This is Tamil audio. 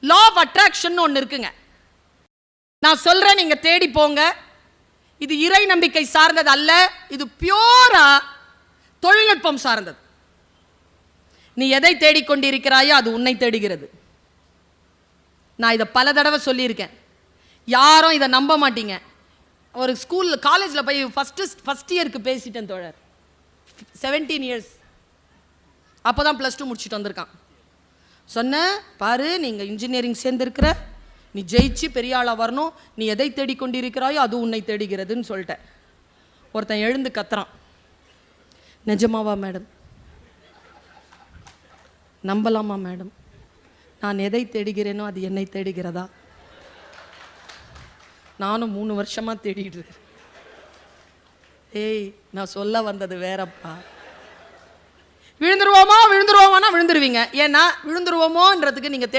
லா ஆஃப் அட்ராக்ஷன் ஒன்று இருக்குங்க. நான் சொல்றேன், நீங்க தேடி போங்க. இது இறை நம்பிக்கை சார்ந்தது அல்ல, இது பியூரா தொழில்நுட்பம் சார்ந்தது. நீ எதை தேடிக்கொண்டிருக்கிறாயோ அது உன்னை தேடுகிறது. நான் இதை பல தடவை சொல்லியிருக்கேன், யாரும் இதை நம்ப மாட்டீங்க. ஒரு ஸ்கூல் காலேஜில் போய் ஃபஸ்ட் இயருக்கு பேசிட்டேன் தோழர், 17 இயர்ஸ், அப்போ தான் +2 முடிச்சுட்டு வந்திருக்கான். சொன்னேன், பாரு நீங்கள் இன்ஜினியரிங் சேர்ந்துருக்கிற, நீ ஜெயிச்சு பெரிய ஆளாக வரணும், நீ எதை தேடிக்கொண்டிருக்கிறாயோ அது உன்னை தேடுகிறதுன்னு சொல்லிட்டேன். ஒருத்தன் எழுந்து கத்துறான், நிஜமாவா மேடம், நம்பலாமா மேடம், நான் எதை தேடுகிறேனோ அது என்னை தேடுகிறதா? நானும் 3 வருஷமாக தேடிட்டு இருக்கேன். ஏய், நான் சொல்ல வந்தது வேறப்பா. விழுந்துருவோமா விழுந்துருவோமானா விழுந்துருவீங்க. ஏன்னா விழுந்துருவோமோன்றதுக்கு நீங்கள் தேடி